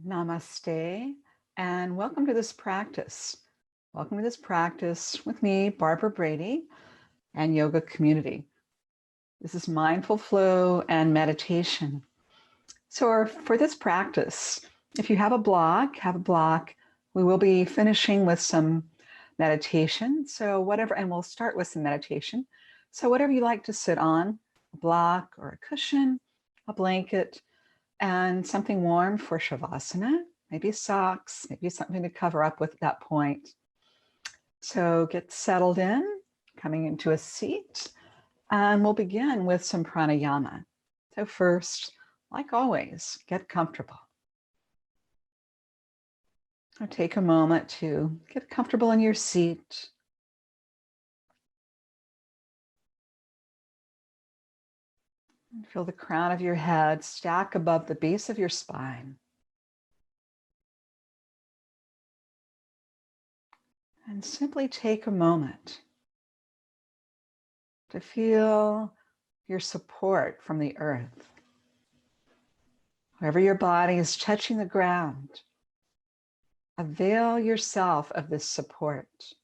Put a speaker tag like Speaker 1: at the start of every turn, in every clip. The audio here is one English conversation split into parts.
Speaker 1: Namaste, and welcome to this practice. Welcome to this practice with me, Barbara Brady, and yoga community. This is mindful flow and meditation. So for this practice, if you have a block, we will be finishing with some meditation. So whatever, and we'll start with some meditation. So whatever you like to sit on, a block or a cushion, a blanket, and something warm for Shavasana, maybe socks, maybe something to cover up with at that point. So get settled in, coming into a seat, and we'll begin with some pranayama. So first, like always, get comfortable. So take a moment to get comfortable in your seat. And feel the crown of your head stack above the base of your spine. And simply take a moment to feel your support from the earth. Wherever your body is touching the ground, avail yourself of this support.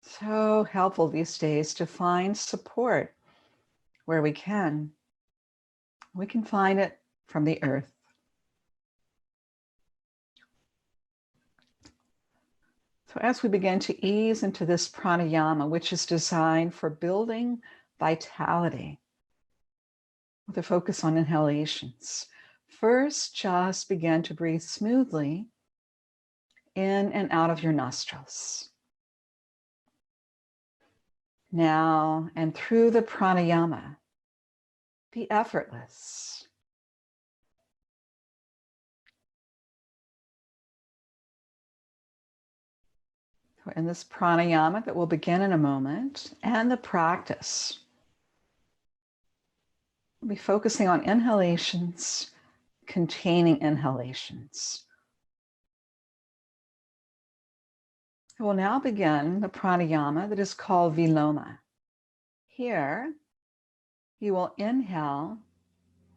Speaker 1: So helpful these days to find support where we can. We can find it from the earth. So as we begin to ease into this pranayama, which is designed for building vitality with a focus on inhalations, first just begin to breathe smoothly in and out of your nostrils. Now, and through the pranayama, be effortless. In this pranayama that will begin in a moment, and the practice, we'll be focusing on inhalations, containing inhalations. We will now begin the pranayama that is called viloma. Here, you will inhale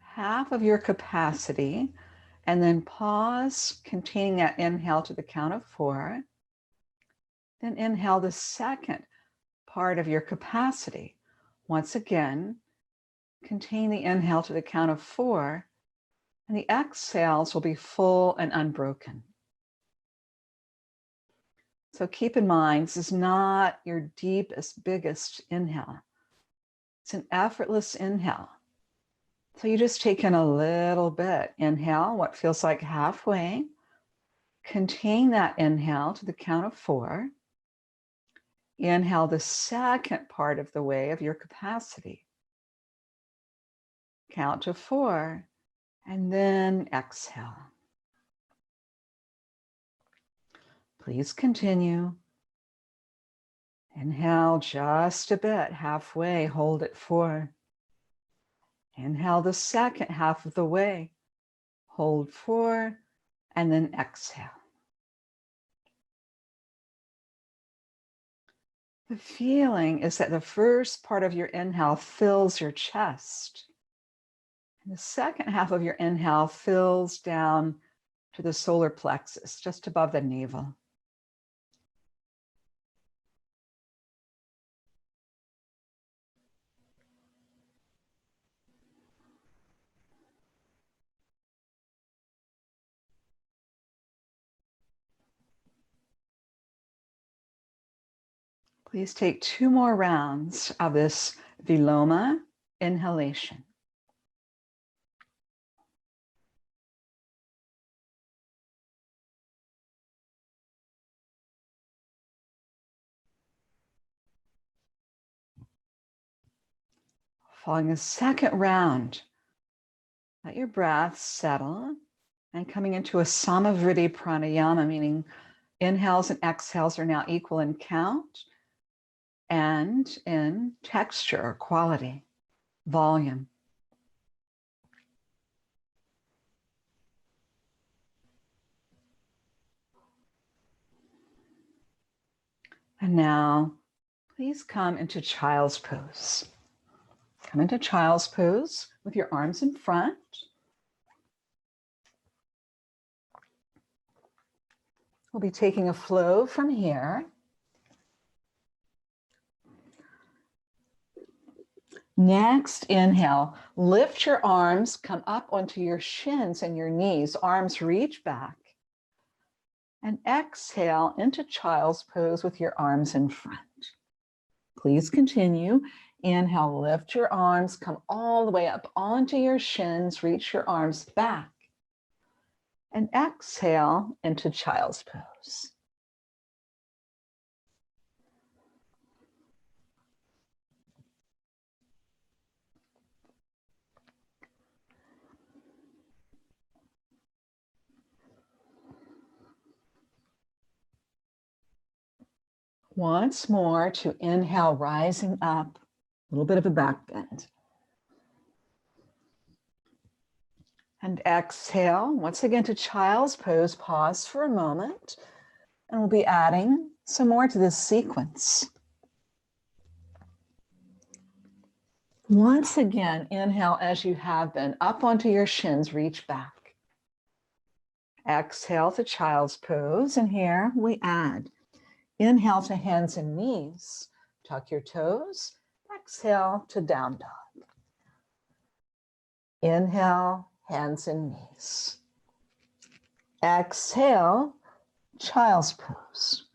Speaker 1: half of your capacity and then pause, containing that inhale to the count of 4. Then inhale the second part of your capacity. Once again, contain the inhale to the count of 4, and the exhales will be full and unbroken. So keep in mind, this is not your deepest, biggest inhale. It's an effortless inhale. So you just take in a little bit. Inhale, what feels like halfway. Contain that inhale to the count of 4. Inhale the second part of the way of your capacity. Count to 4, and then exhale. Please continue. Inhale just a bit, halfway, hold it 4. Inhale the second half of the way, hold 4, and then exhale. The feeling is that the first part of your inhale fills your chest. And the second half of your inhale fills down to the solar plexus, just above the navel. Please take 2 more rounds of this viloma inhalation. Following the second round, let your breath settle and coming into a samavriti pranayama, meaning inhales and exhales are now equal in count and in texture or quality, volume. And now, please come into child's pose. Come into child's pose with your arms in front. We'll be taking a flow from here. Next, inhale, lift your arms, come up onto your shins and your knees, arms reach back. And exhale into child's pose with your arms in front. Please continue. Inhale, lift your arms, come all the way up onto your shins, reach your arms back. And exhale into child's pose. Once more to inhale, rising up, a little bit of a back bend. And exhale, once again to child's pose, pause for a moment, and we'll be adding some more to this sequence. Once again, inhale as you have been, up onto your shins, reach back. Exhale to child's pose, and here we add. Inhale to hands and knees, tuck your toes, exhale to down dog. Inhale, hands and knees. Exhale, child's pose.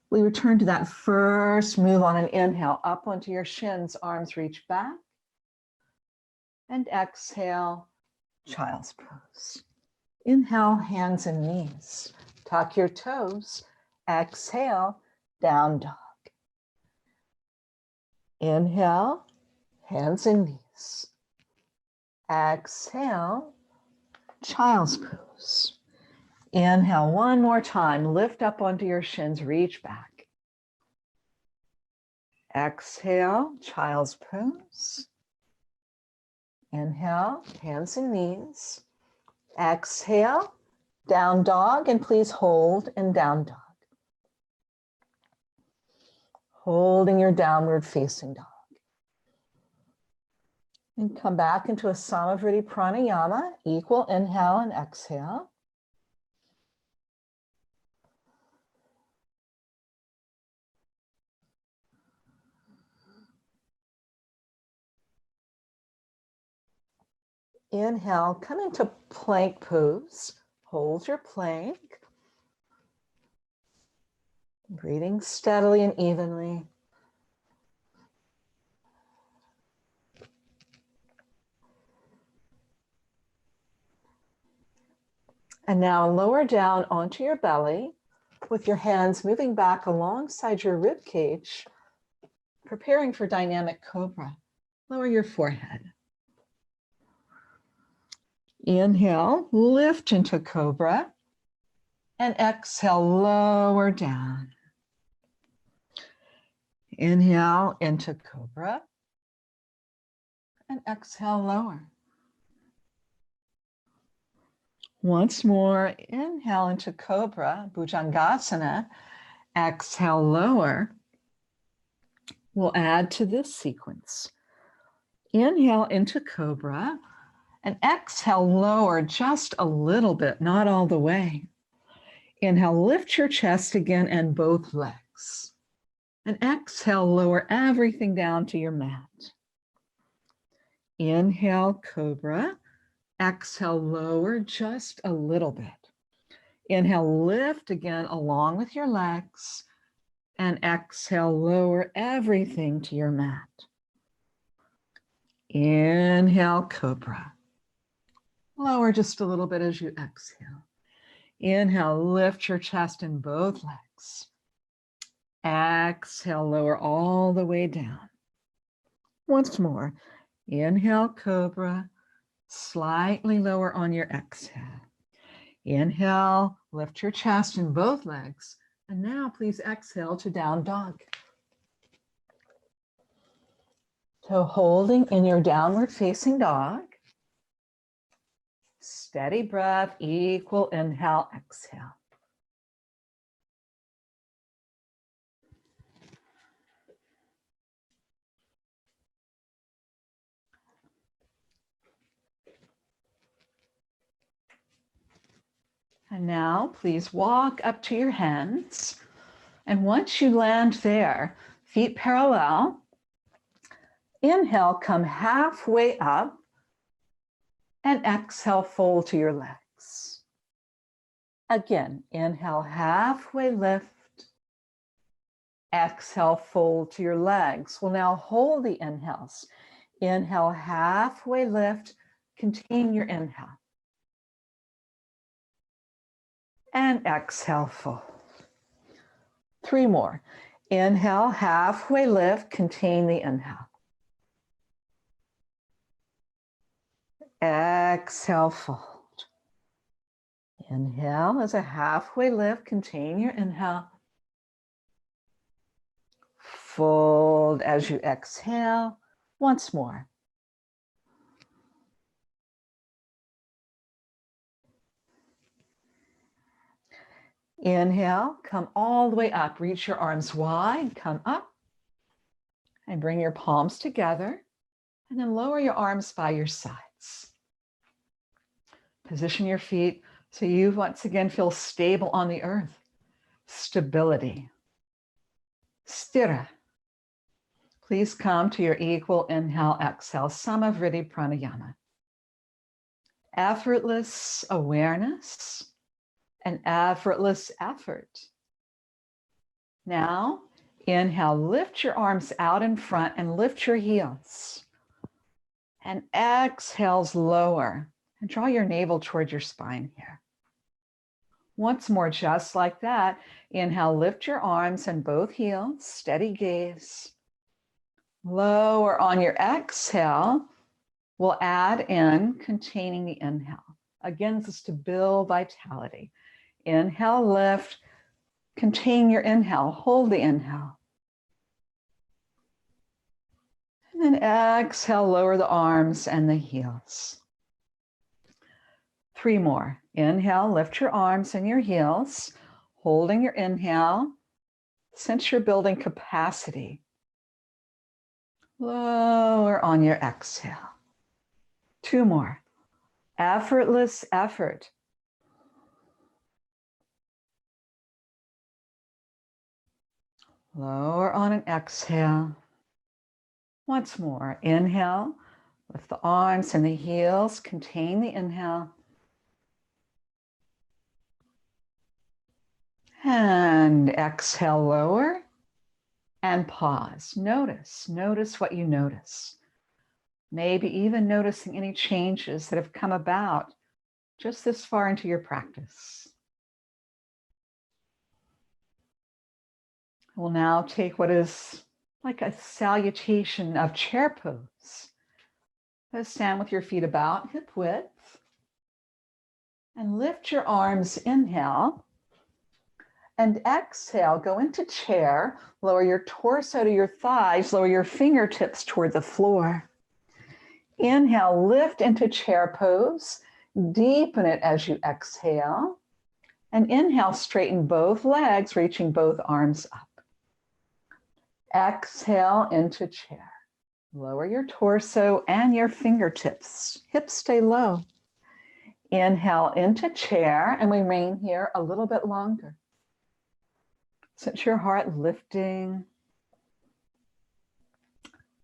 Speaker 1: We return to that first move on an inhale, up onto your shins, arms reach back. And exhale, child's pose. Inhale, hands and knees. Tuck your toes. Exhale, down dog. Inhale, hands and knees. Exhale, child's pose. Inhale one more time. Lift up onto your shins, reach back. Exhale, child's pose. Inhale, hands and knees. Exhale, down dog, and please hold in down dog. Holding your downward facing dog. And come back into a Samavritti pranayama, equal inhale and exhale. Inhale, come into plank pose. Hold your plank. Breathing steadily and evenly. And now lower down onto your belly with your hands moving back alongside your rib cage, preparing for dynamic cobra. Lower your forehead. Inhale, lift into cobra, and exhale, lower down. Inhale into cobra, and exhale, lower. Once more, inhale into cobra, bhujangasana, exhale, lower. We'll add to this sequence. Inhale into cobra, and exhale, lower just a little bit, not all the way. Inhale, lift your chest again and both legs. And exhale, lower everything down to your mat. Inhale, cobra. Exhale, lower just a little bit. Inhale, lift again along with your legs. And exhale, lower everything to your mat. Inhale, cobra. Lower just a little bit as you exhale. Inhale, lift your chest in both legs. Exhale, lower all the way down. Once more, inhale, cobra, slightly lower on your exhale. Inhale, lift your chest in both legs. And now please exhale to down dog. So holding in your downward facing dog. Steady breath, equal inhale, exhale. And now please walk up to your hands. And once you land there, feet parallel, inhale, come halfway up, and exhale, fold to your legs. Again, inhale, halfway lift. Exhale, fold to your legs. We'll now hold the inhales. Inhale, halfway lift. Contain your inhale. And exhale, fold. 3 more. Inhale, halfway lift. Contain the inhale. Exhale, fold. Inhale as a halfway lift. Contain your inhale. Fold as you exhale. Once more. Inhale, come all the way up. Reach your arms wide, come up. And bring your palms together. And then lower your arms by your sides. Position your feet so you once again feel stable on the earth. Stability. Sthira. Please come to your equal inhale, exhale, Samavriti Pranayama. Effortless awareness and effortless effort. Now, inhale, lift your arms out in front and lift your heels. And exhales, lower and draw your navel toward your spine here. Once more, just like that. Inhale, lift your arms and both heels, steady gaze. Lower on your exhale. We'll add in containing the inhale. Again, this is to build vitality. Inhale, lift, contain your inhale, hold the inhale. And then exhale, lower the arms and the heels. 3 more. Inhale, lift your arms and your heels, holding your inhale. Since you're building capacity, lower on your exhale. 2 more. Effortless effort. Lower on an exhale. Once more. Inhale, lift the arms and the heels, contain the inhale. And exhale, lower and pause. Notice what you notice. Maybe even noticing any changes that have come about just this far into your practice. We'll now take what is like a salutation of chair pose. Let's stand with your feet about hip width and lift your arms, inhale. And exhale, go into chair, lower your torso to your thighs, lower your fingertips toward the floor. Inhale, lift into chair pose, deepen it as you exhale. And inhale, straighten both legs, reaching both arms up. Exhale into chair. Lower your torso and your fingertips. Hips stay low. Inhale into chair and we remain here a little bit longer. Sense your heart lifting.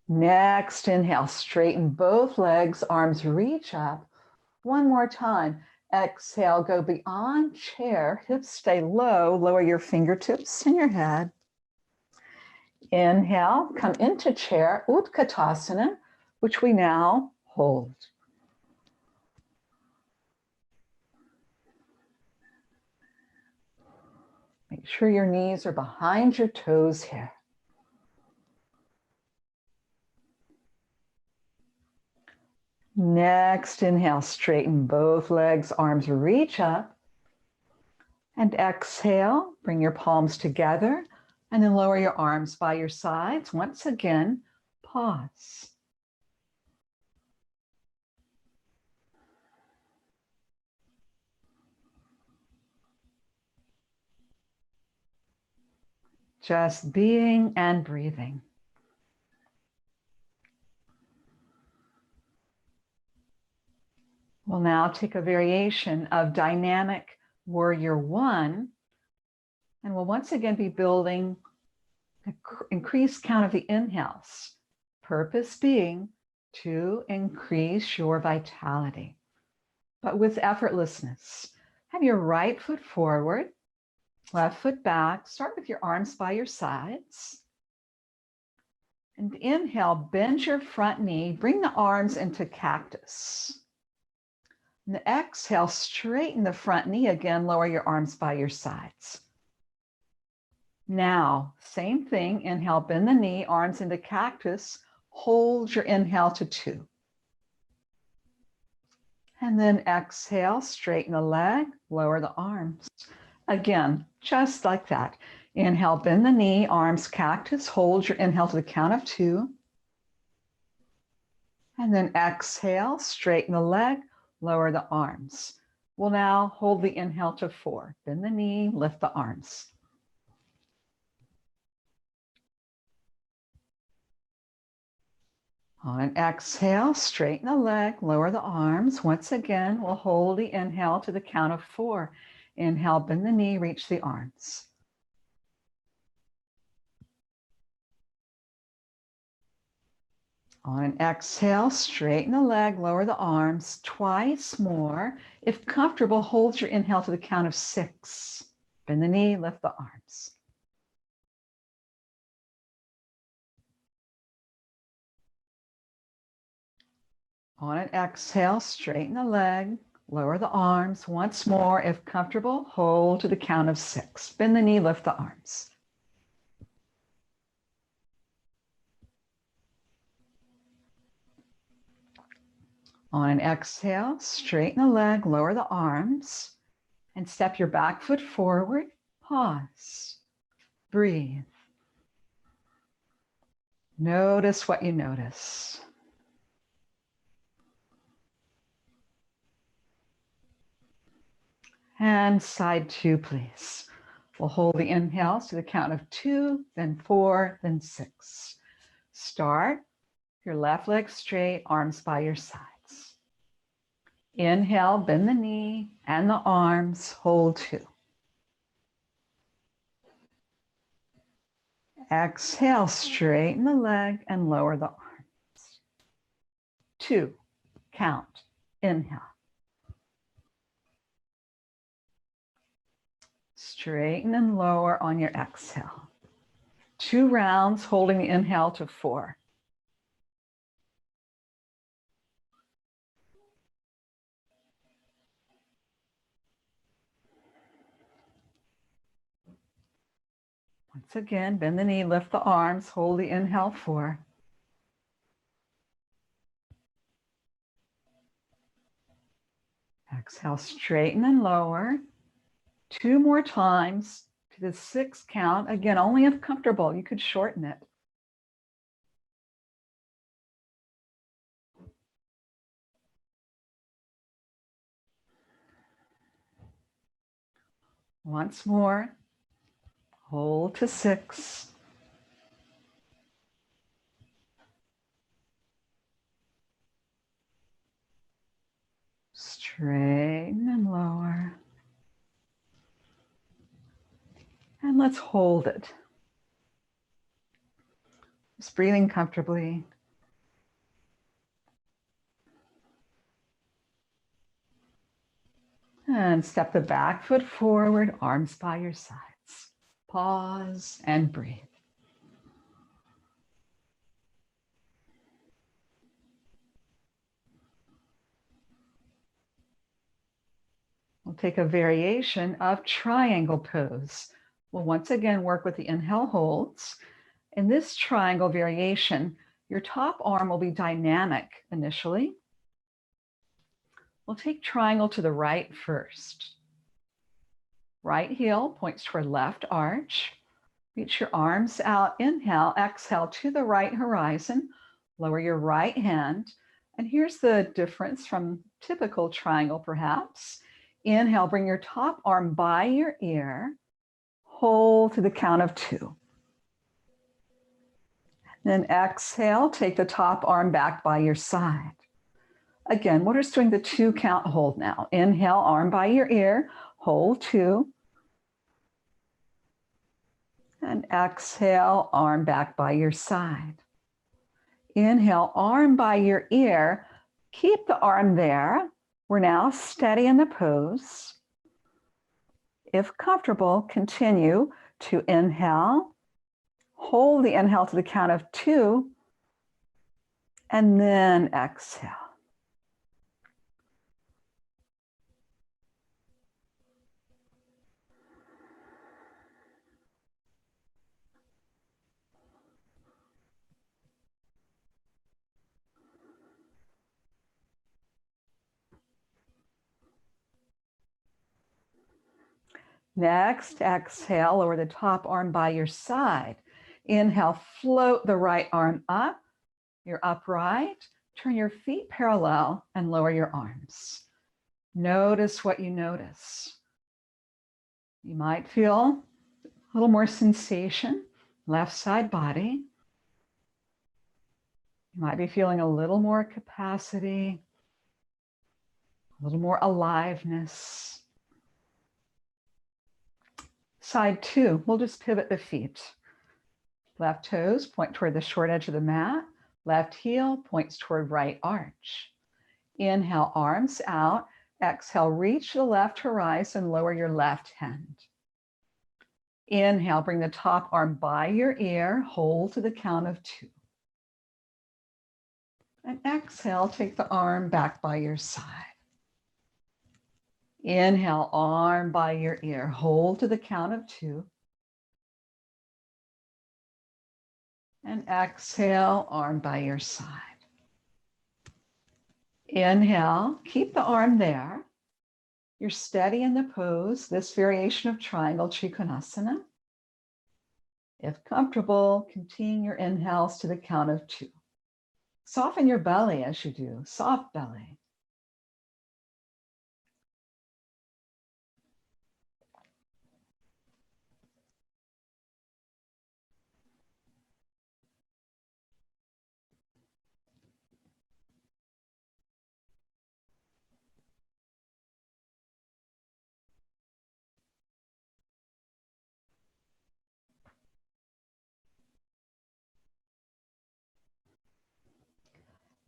Speaker 1: Next, inhale, straighten both legs, arms reach up. One more time. Exhale, go beyond chair, hips stay low, lower your fingertips and your head. Inhale, come into chair, Utkatasana, which we now hold. Make sure your knees are behind your toes here. Next, inhale, straighten both legs, arms reach up. And exhale, bring your palms together and then lower your arms by your sides. Once again, pause. Just being and breathing. We'll now take a variation of dynamic warrior one. And we'll once again be building an increased count of the inhales. Purpose being to increase your vitality, but with effortlessness. Have your right foot forward, left foot back. Start with your arms by your sides. And inhale, bend your front knee, bring the arms into cactus. And exhale, straighten the front knee again, lower your arms by your sides. Now, same thing, inhale, bend the knee, arms into cactus, hold your inhale to 2. And then exhale, straighten the leg, lower the arms. Again, just like that. Inhale, bend the knee, arms cactus, hold your inhale to the count of 2. And then exhale, straighten the leg, lower the arms. We'll now hold the inhale to 4. Bend the knee, lift the arms. On an exhale, straighten the leg, lower the arms. Once again, we'll hold the inhale to the count of 4. Inhale, bend the knee, reach the arms. On an exhale, straighten the leg, lower the arms. Twice more. If comfortable, hold your inhale to the count of 6. Bend the knee, lift the arms. On an exhale, straighten the leg, lower the arms. Once more, if comfortable, hold to the count of 6. Bend the knee, lift the arms. On an exhale, straighten the leg, lower the arms, and step your back foot forward. Pause. Breathe. Notice what you notice. And side 2, please. We'll hold the inhales to the count of 2, then 4, then 6. Start your left leg straight, arms by your sides. Inhale, bend the knee and the arms, hold 2. Exhale, straighten the leg and lower the arms. 2, count, inhale. Straighten and lower on your exhale. 2 rounds, holding the inhale to 4. Once again, bend the knee, lift the arms, hold the inhale 4. Exhale, straighten and lower. 2 more times to the 6 count. Again, only if comfortable, you could shorten it. Once more, hold to 6. Straighten and lower. And let's hold it. Just breathing comfortably. And step the back foot forward, arms by your sides. Pause and breathe. We'll take a variation of triangle pose. We'll once again work with the inhale holds. In this triangle variation, your top arm will be dynamic initially. We'll take triangle to the right first. Right heel points toward left arch. Reach your arms out, inhale, exhale to the right horizon. Lower your right hand. And here's the difference from typical triangle perhaps. Inhale, bring your top arm by your ear. Hold to the count of 2. Then exhale, take the top arm back by your side. Again, we're just doing the 2 count hold now. Inhale, arm by your ear. hold 2, and exhale, arm back by your side. Inhale, arm by your ear. Keep the arm there. We're now steady in the pose. If comfortable, continue to inhale. Hold the inhale to the count of 2, and then exhale. Next, exhale, lower the top arm by your side. Inhale, float the right arm up. You're upright. Turn your feet parallel and lower your arms. Notice what you notice. You might feel a little more sensation, left side body. You might be feeling a little more capacity, a little more aliveness. Side 2, we'll just pivot the feet. Left toes point toward the short edge of the mat. Left heel points toward right arch. Inhale, arms out. Exhale, reach the left horizon, lower your left hand. Inhale, bring the top arm by your ear, hold to the count of 2. And exhale, take the arm back by your side. Inhale, arm by your ear, hold to the count of 2. And exhale, arm by your side. Inhale, keep the arm there. You're steady in the pose, this variation of triangle Trikonasana. If comfortable, continue your inhales to the count of 2. Soften your belly as you do, soft belly.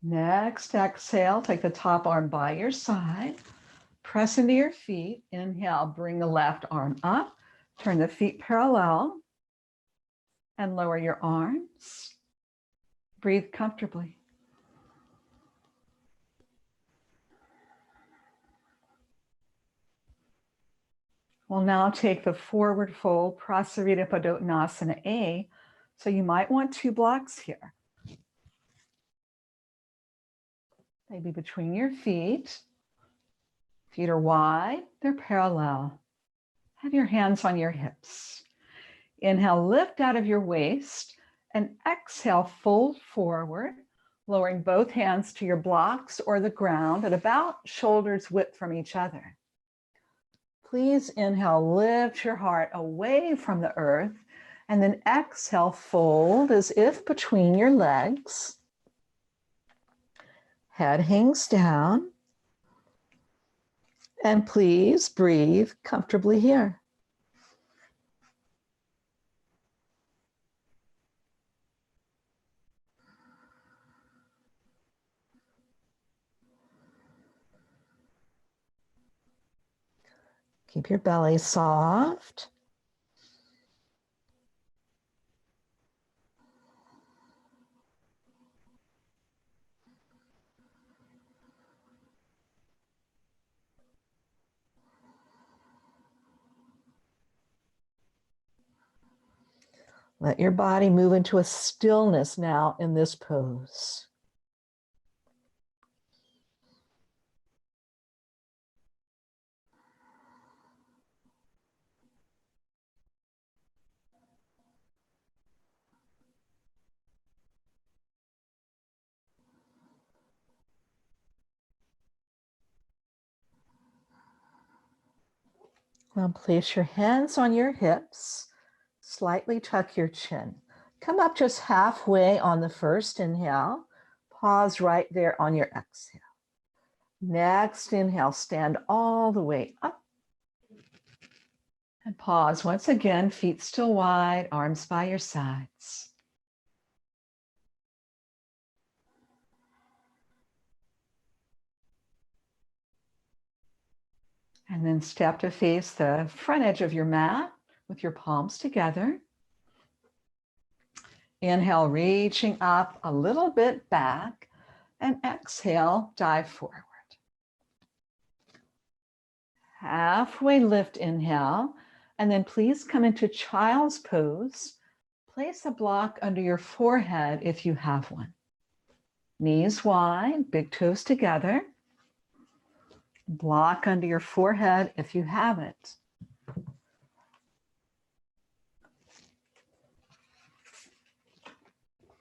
Speaker 1: Next, exhale, take the top arm by your side. Press into your feet. Inhale, bring the left arm up. Turn the feet parallel and lower your arms. Breathe comfortably. We'll now take the forward fold, Prasarita Padottanasana A. So you might want 2 blocks here. Maybe between your feet. Feet are wide, they're parallel. Have your hands on your hips. Inhale, lift out of your waist, and exhale, fold forward, lowering both hands to your blocks or the ground at about shoulders width from each other. Please inhale, lift your heart away from the earth, and then exhale, fold as if between your legs. Head hangs down. And please breathe comfortably here. Keep your belly soft. Let your body move into a stillness now in this pose. Now place your hands on your hips. Slightly tuck your chin. Come up just halfway on the first inhale. Pause right there on your exhale. Next inhale, stand all the way up. And pause once again, feet still wide, arms by your sides. And then step to face the front edge of your mat with your palms together. Inhale, reaching up a little bit back, and exhale, dive forward. Halfway lift, inhale, and then please come into child's pose. Place a block under your forehead if you have one. Knees wide, big toes together. Block under your forehead if you have it.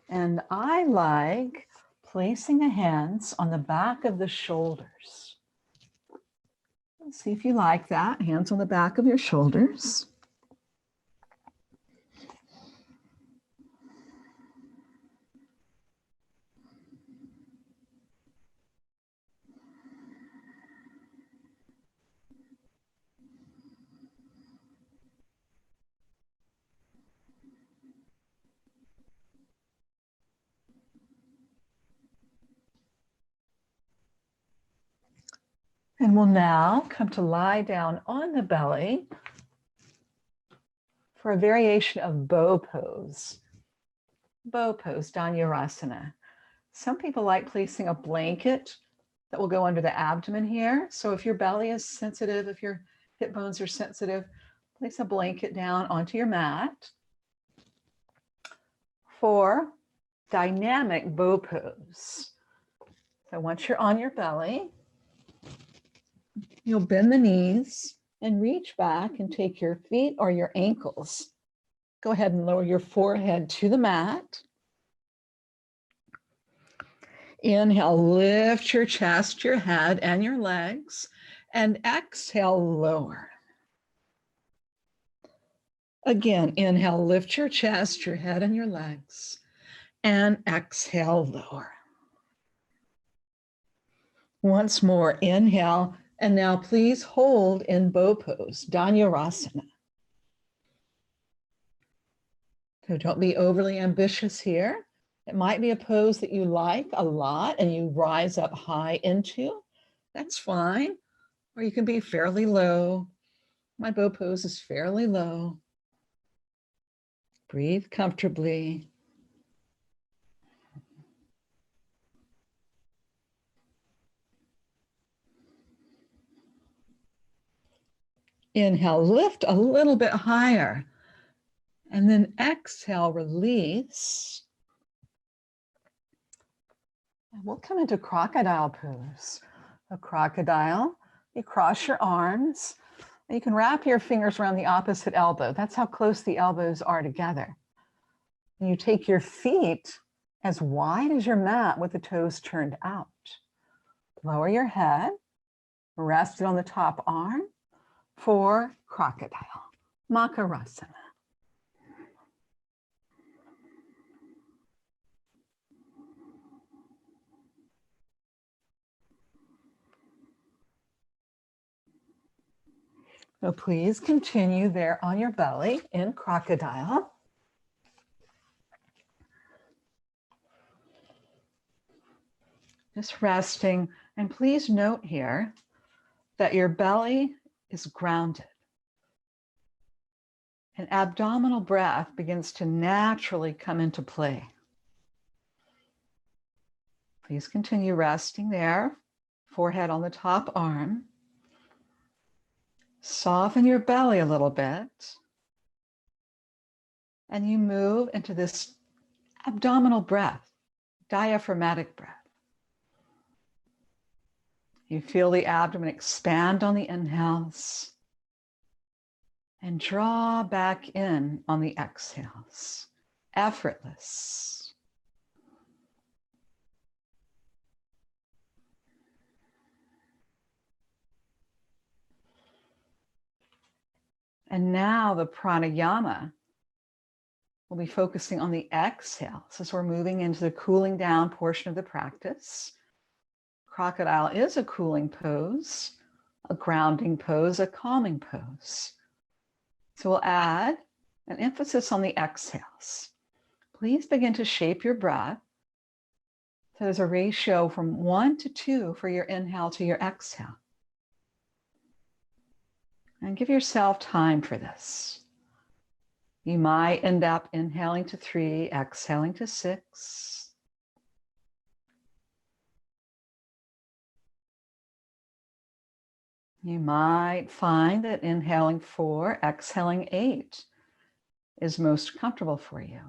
Speaker 1: And I like placing the hands on the back of the shoulders. Let's see if you like that. Hands on the back of your shoulders. And we'll now come to lie down on the belly for a variation of bow pose. Bow pose, Dhanurasana. Some people like placing a blanket that will go under the abdomen here. So if your belly is sensitive, if your hip bones are sensitive, place a blanket down onto your mat for dynamic bow pose. So once you're on your belly, you'll bend the knees and reach back and take your feet or your ankles. Go ahead and lower your forehead to the mat. Inhale, lift your chest, your head, and your legs, and exhale, lower. Again, inhale, lift your chest, your head, and your legs, and exhale, lower. Once more, inhale, and now please hold in bow pose, Dhanurasana. So don't be overly ambitious here. It might be a pose that you like a lot and you rise up high into. That's fine. Or you can be fairly low. My bow pose is fairly low. Breathe comfortably. Inhale, lift a little bit higher. And then exhale, release. And we'll come into crocodile pose. A crocodile, you cross your arms. You can wrap your fingers around the opposite elbow. That's how close the elbows are together. And you take your feet as wide as your mat with the toes turned out. Lower your head, rest it on the top arm for crocodile, Makarasana. So please continue there on your belly in crocodile. Just resting. And please note here that your belly is grounded. And abdominal breath begins to naturally come into play. Please continue resting there, forehead on the top arm. Soften your belly a little bit. And you move into this abdominal breath, diaphragmatic breath. You feel the abdomen expand on the inhales and draw back in on the exhales. Effortless. And now the pranayama will be focusing on the exhale. So as we're moving into the cooling down portion of the practice. Crocodile is a cooling pose, a grounding pose, a calming pose. So we'll add an emphasis on the exhales. Please begin to shape your breath. So there's a ratio from 1 to 2 for your inhale to your exhale. And give yourself time for this. You might end up inhaling to 3, exhaling to 6. You might find that inhaling 4, exhaling 8 is most comfortable for you.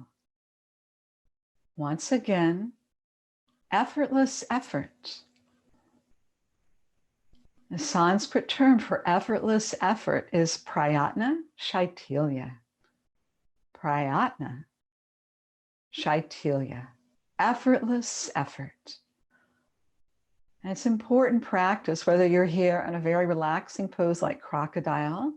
Speaker 1: Once again, effortless effort. The Sanskrit term for effortless effort is prayatna shaitilya. Prayatna shaitilya. Effortless effort. And it's important practice, whether you're here in a very relaxing pose like crocodile,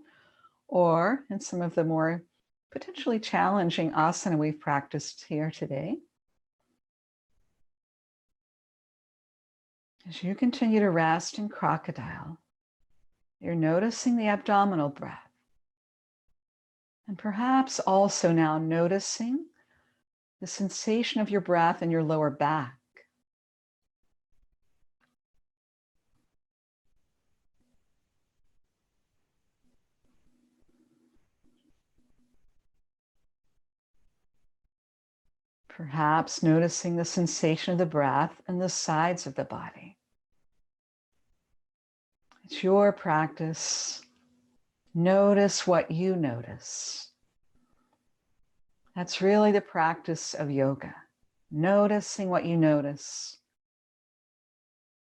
Speaker 1: or in some of the more potentially challenging asana we've practiced here today. As you continue to rest in crocodile, you're noticing the abdominal breath. And perhaps also now noticing the sensation of your breath in your lower back. Perhaps noticing the sensation of the breath in the sides of the body. It's your practice. Notice what you notice. That's really the practice of yoga. Noticing what you notice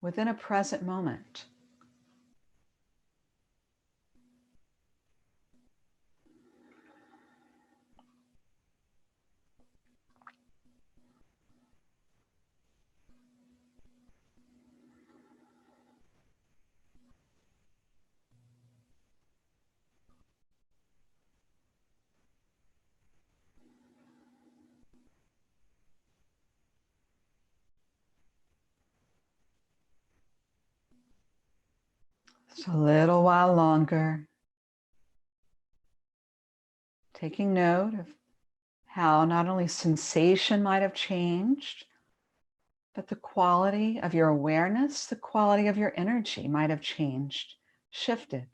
Speaker 1: within a present moment. Just a little while longer. Taking note of how not only sensation might have changed, but the quality of your awareness, the quality of your energy might have changed, shifted.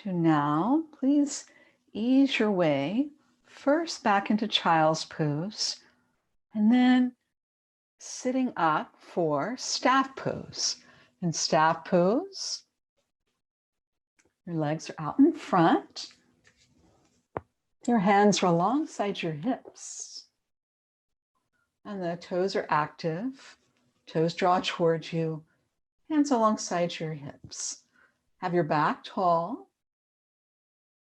Speaker 1: To now, please ease your way first back into child's pose, and then sitting up for staff pose. In staff pose, your legs are out in front. Your hands are alongside your hips. And the toes are active. Toes draw towards you. Hands alongside your hips. Have your back tall.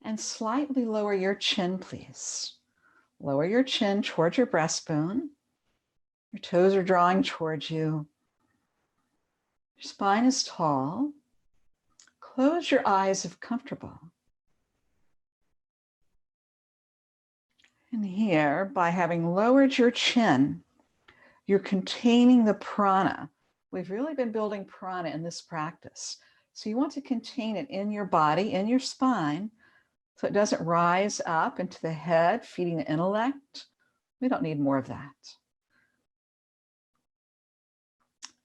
Speaker 1: And slightly lower your chin, please. Lower your chin towards your breastbone. Your toes are drawing towards you. Your spine is tall. Close your eyes if comfortable. And here, by having lowered your chin, you're containing the prana. We've really been building prana in this practice. So you want to contain it in your body, in your spine, so it doesn't rise up into the head, feeding the intellect. We don't need more of that.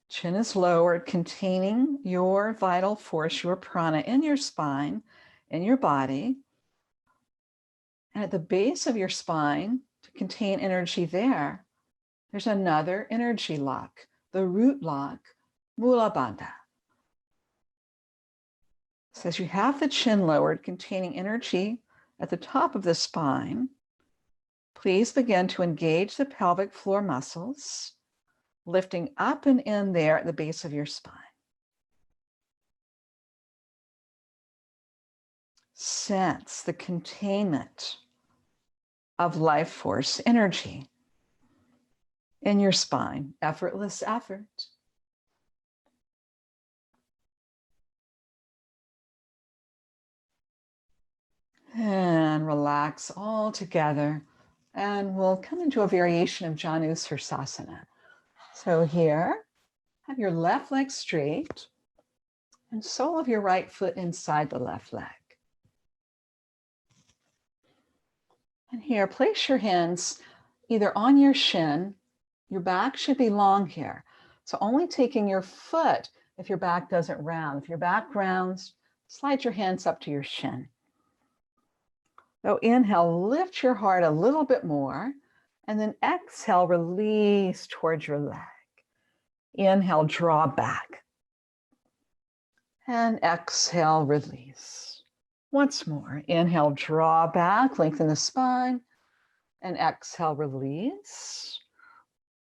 Speaker 1: Chin is lowered, containing your vital force, your prana in your spine, in your body. And at the base of your spine, to contain energy there, there's another energy lock, the root lock, Mula Bandha. So as you have the chin lowered, containing energy at the top of the spine, please begin to engage the pelvic floor muscles, lifting up and in there at the base of your spine. Sense the containment of life force energy in your spine. Effortless effort. And relax all together. And we'll come into a variation of Janu Sirsasana. So here, have your left leg straight and sole of your right foot inside the left leg. And here, place your hands either on your shin. Your back should be long here. So only taking your foot if your back doesn't round. If your back rounds, slide your hands up to your shin. So inhale, lift your heart a little bit more, and then exhale, release towards your leg. Inhale, draw back. And exhale, release. Once more, inhale, draw back, lengthen the spine, and exhale, release.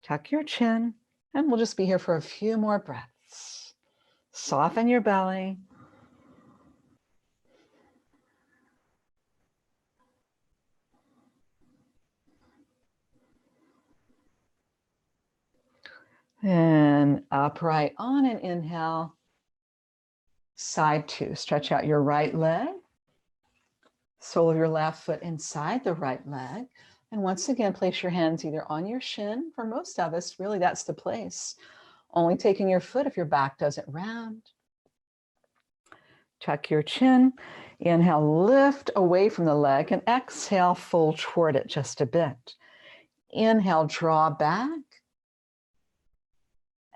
Speaker 1: Tuck your chin, and we'll just be here for a few more breaths. Soften your belly. And upright on an inhale, side two. Stretch out your right leg, sole of your left foot inside the right leg. And once again, place your hands either on your shin. For most of us, really that's the place. Only taking your foot if your back doesn't round. Tuck your chin. Inhale, lift away from the leg, and exhale, fold toward it just a bit. Inhale, draw back.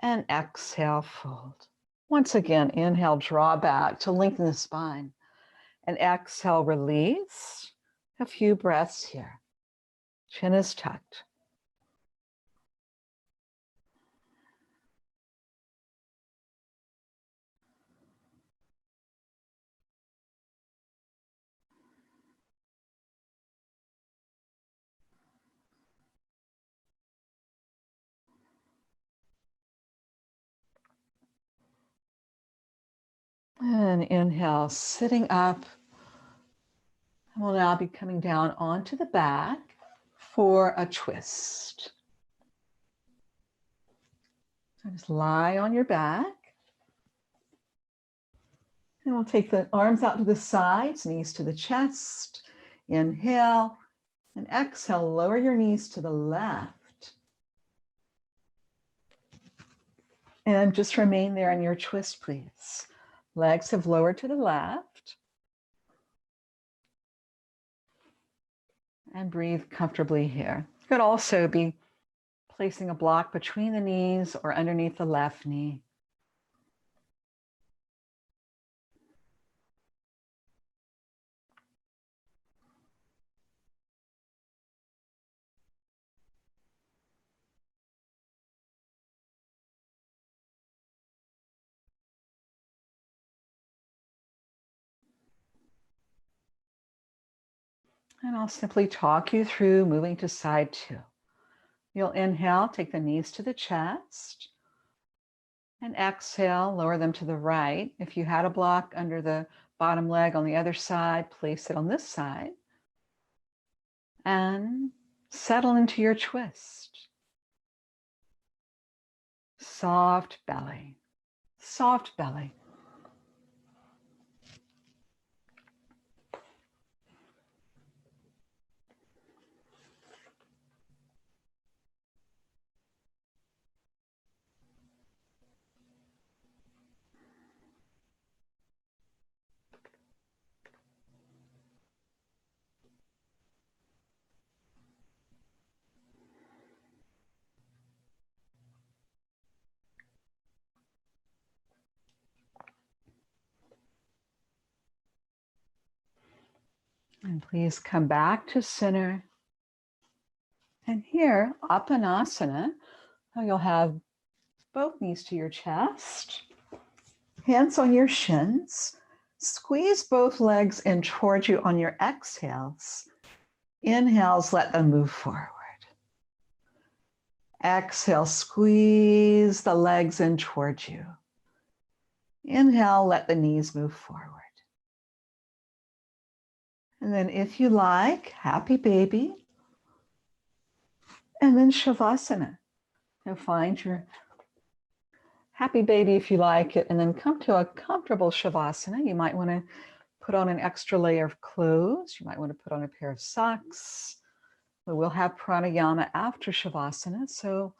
Speaker 1: And exhale, fold. Once again, inhale, draw back to lengthen the spine. And exhale, release. A few breaths here. Chin is tucked. And inhale, sitting up. We'll now be coming down onto the back for a twist. So just lie on your back. And we'll take the arms out to the sides, knees to the chest. Inhale and exhale, lower your knees to the left. And just remain there in your twist, please. Legs have lowered to the left. And breathe comfortably here. You could also be placing a block between the knees or underneath the left knee. And I'll simply talk you through moving to side two. You'll inhale, take the knees to the chest. And exhale, lower them to the right. If you had a block under the bottom leg on the other side, place it on this side. And settle into your twist. Soft belly, soft belly. And please come back to center. And here, Apanasana, you'll have both knees to your chest, hands on your shins. Squeeze both legs in towards you on your exhales. Inhales, let them move forward. Exhale, squeeze the legs in towards you. Inhale, let the knees move forward. And then if you like, happy baby, And then Shavasana. Now find your happy baby if you like it, and then come to a comfortable Shavasana. You might want to put on an extra layer of clothes. You might want to put on a pair of socks. We will have pranayama after Shavasana, so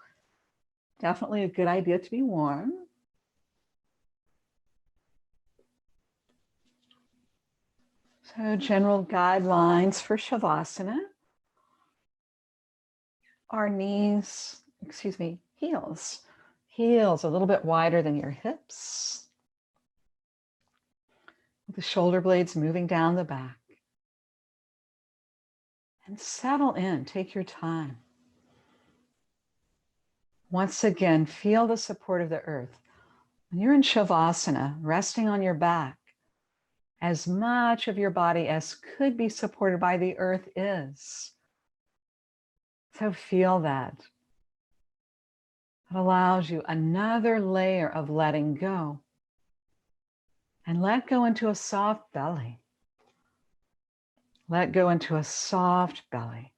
Speaker 1: definitely a good idea to be warm. So general guidelines for Shavasana. Our knees, heels. Heels a little bit wider than your hips. With the shoulder blades moving down the back. And settle in, take your time. Once again, feel the support of the earth. When you're in Shavasana, resting on your back, as much of your body as could be supported by the earth is. So feel that. It allows you another layer of letting go. And let go into a soft belly. Let go into a soft belly.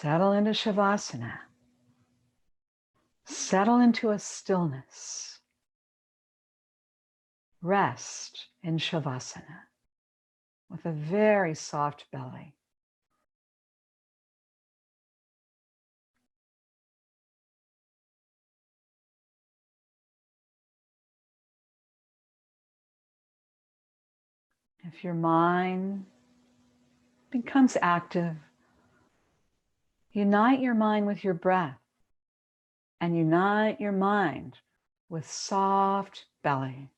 Speaker 1: Settle into Shavasana. Settle into a stillness. Rest in Shavasana with a very soft belly. If your mind becomes active, unite your mind with your breath and unite your mind with soft belly.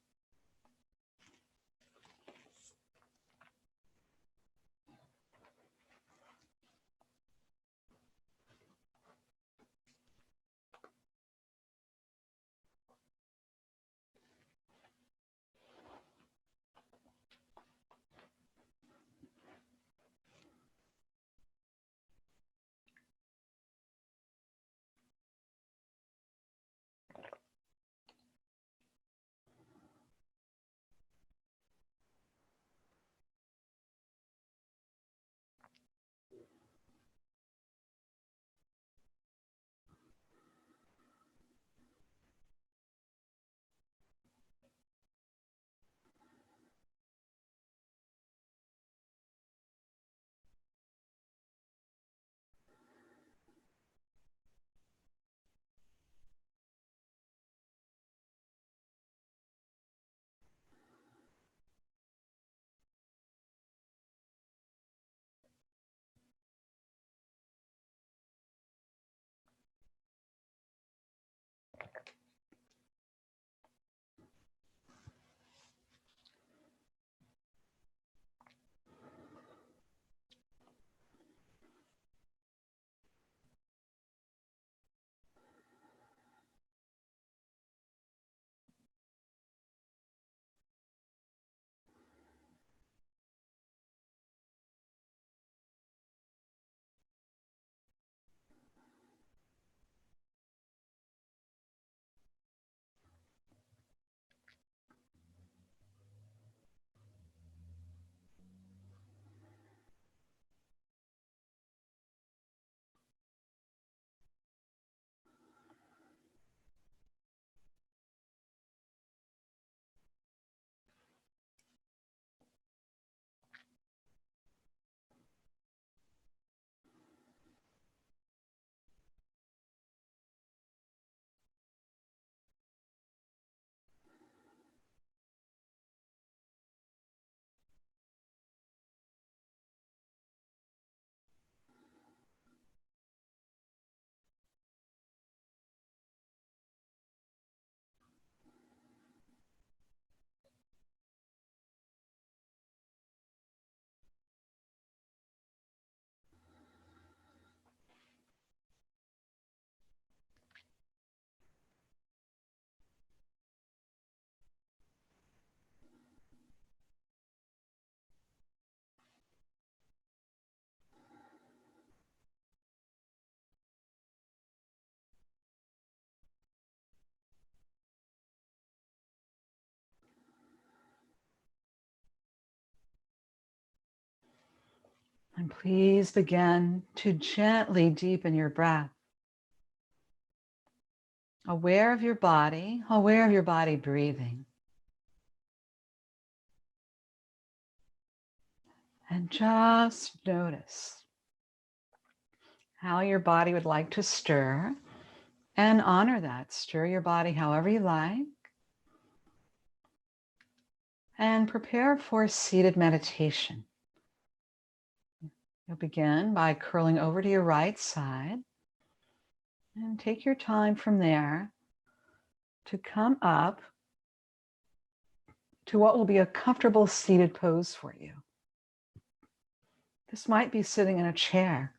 Speaker 1: And please begin to gently deepen your breath. Aware of your body breathing. And just notice how your body would like to stir and honor that. Stir your body however you like. And prepare for seated meditation. You'll begin by curling over to your right side and take your time from there to come up to what will be a comfortable seated pose for you. This might be sitting in a chair.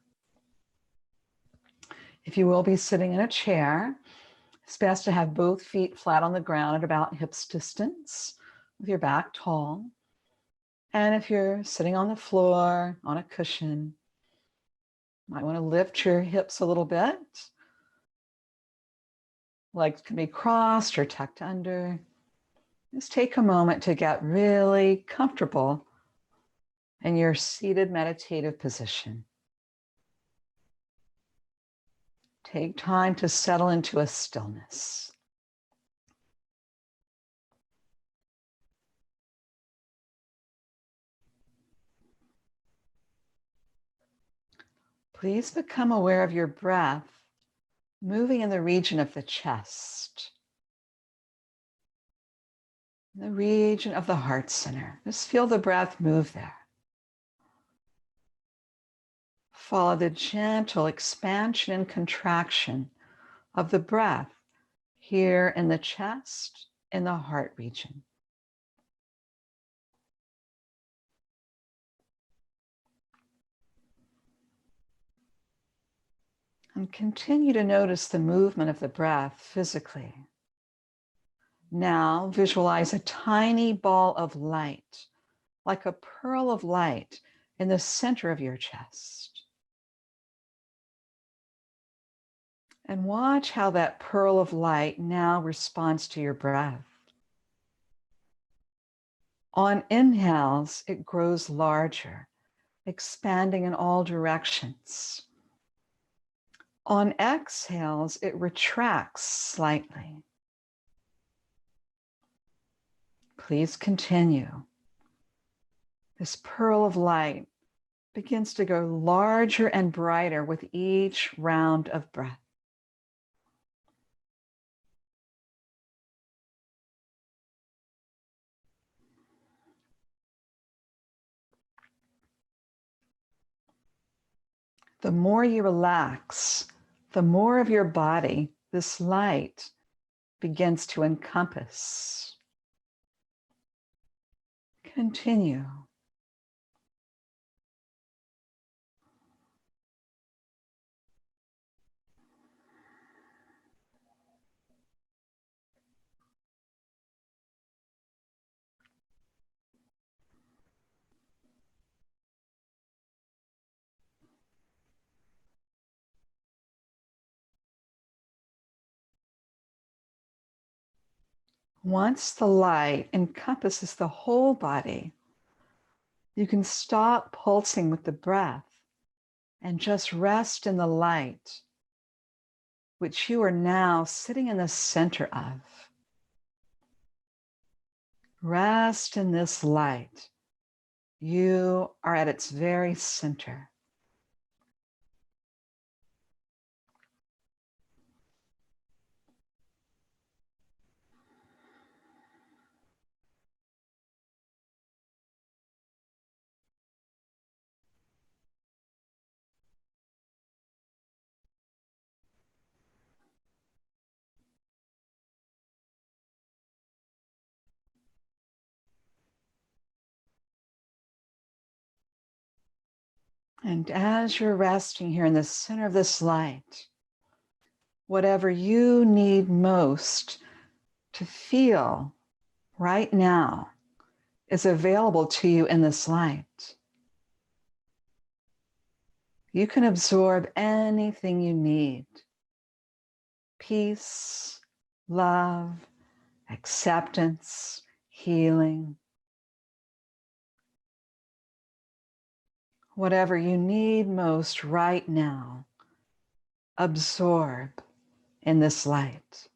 Speaker 1: If you will be sitting in a chair, it's best to have both feet flat on the ground at about hips distance with your back tall. And if you're sitting on the floor, on a cushion, you might want to lift your hips a little bit. Legs can be crossed or tucked under. Just take a moment to get really comfortable in your seated meditative position. Take time to settle into a stillness. Please become aware of your breath moving in the region of the chest, the region of the heart center. Just feel the breath move there. Follow the gentle expansion and contraction of the breath here in the chest, in the heart region. And continue to notice the movement of the breath physically. Now visualize a tiny ball of light, like a pearl of light in the center of your chest. And watch how that pearl of light now responds to your breath. On inhales, it grows larger, expanding in all directions. On exhales, it retracts slightly. Please continue. This pearl of light begins to grow larger and brighter with each round of breath. The more you relax, the more of your body this light begins to encompass. Continue. Once the light encompasses the whole body, you can stop pulsing with the breath and just rest in the light, which you are now sitting in the center of. Rest in this light. You are at its very center. And as you're resting here in the center of this light, whatever you need most to feel right now is available to you in this light. You can absorb anything you need. Peace, love, acceptance, healing. whatever you need most right now, absorb in this light.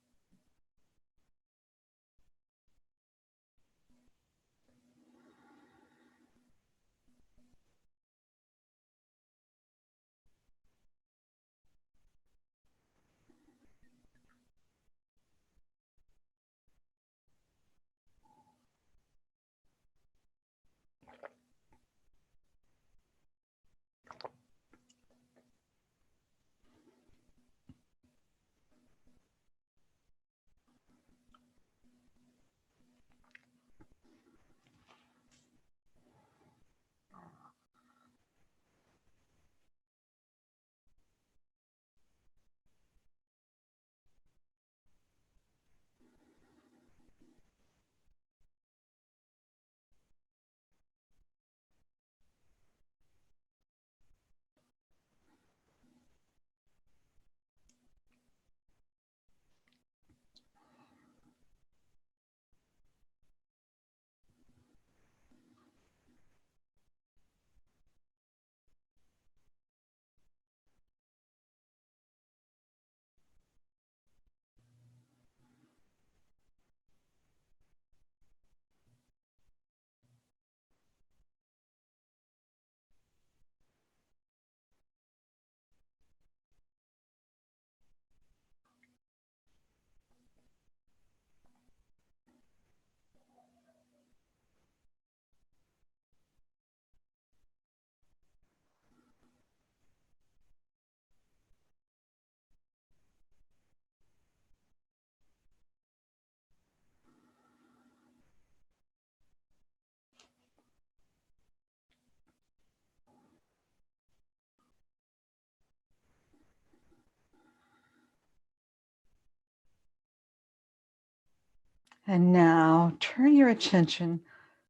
Speaker 1: And now turn your attention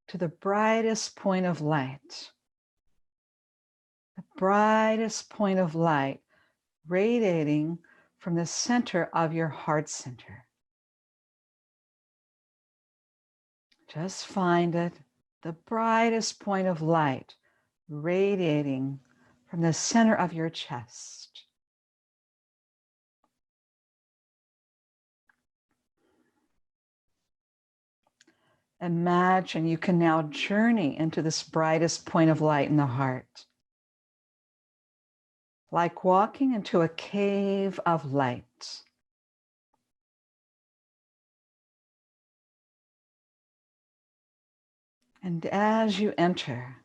Speaker 1: to the brightest point of light. The brightest point of light radiating from the center of your heart center. Just find it, the brightest point of light radiating from the center of your chest. Imagine you can now journey into this brightest point of light in the heart, like walking into a cave of light. And as you enter,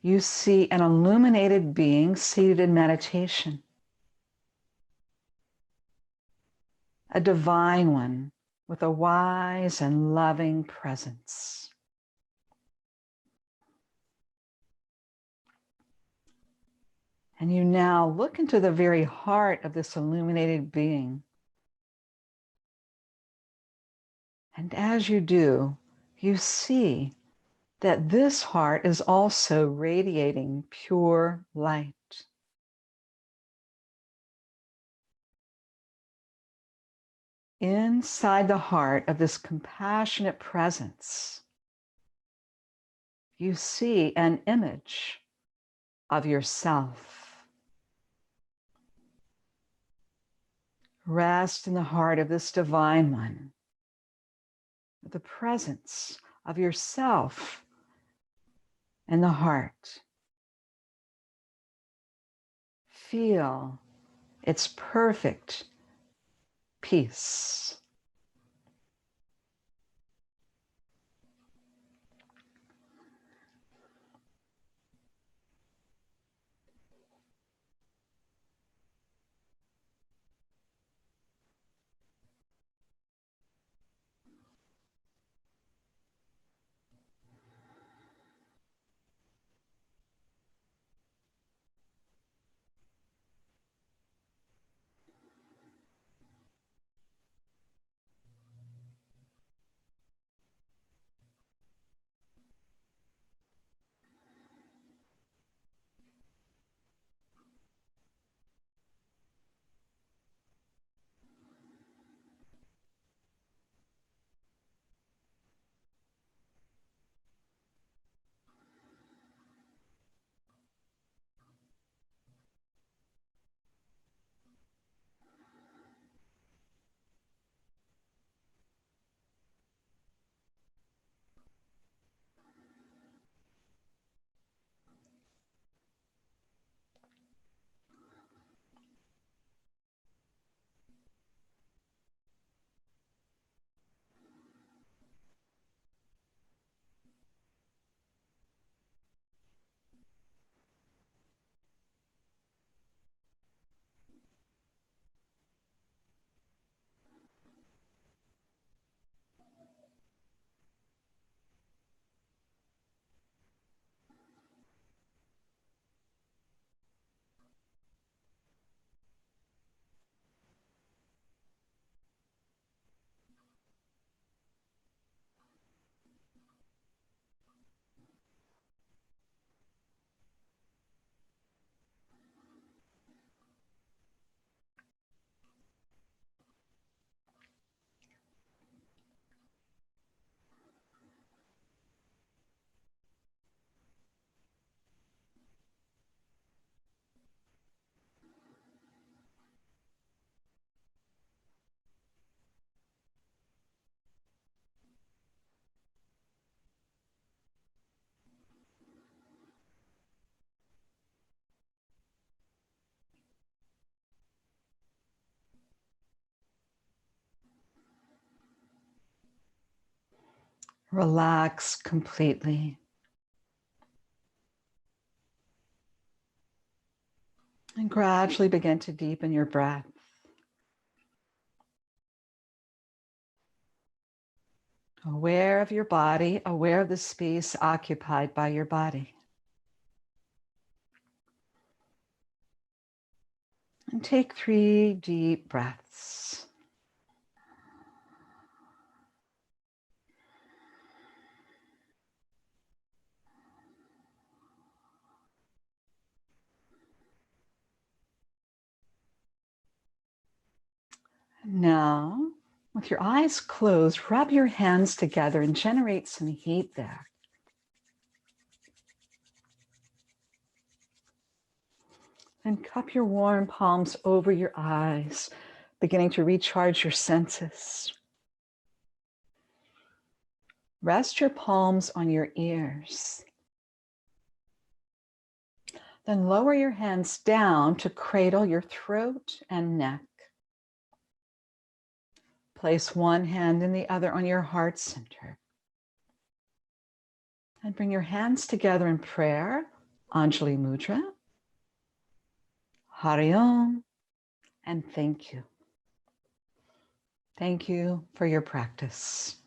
Speaker 1: you see an illuminated being seated in meditation, a divine one with a wise and loving presence. And you now look into the very heart of this illuminated being. And as you do, you see that this heart is also radiating pure light. Inside the heart of this compassionate presence, you see an image of yourself. Rest in the heart of this divine one, the presence of yourself in the heart. Feel its perfect peace. Relax completely. And gradually begin to deepen your breath. Aware of your body, aware of the space occupied by your body. And take 3 deep breaths. Now, with your eyes closed, rub your hands together and generate some heat there. And cup your warm palms over your eyes, beginning to recharge your senses. Rest your palms on your ears. Then lower your hands down to cradle your throat and neck. Place one hand and the other on your heart center. And bring your hands together in prayer, Anjali Mudra, Hari Om, and thank you. Thank you for your practice.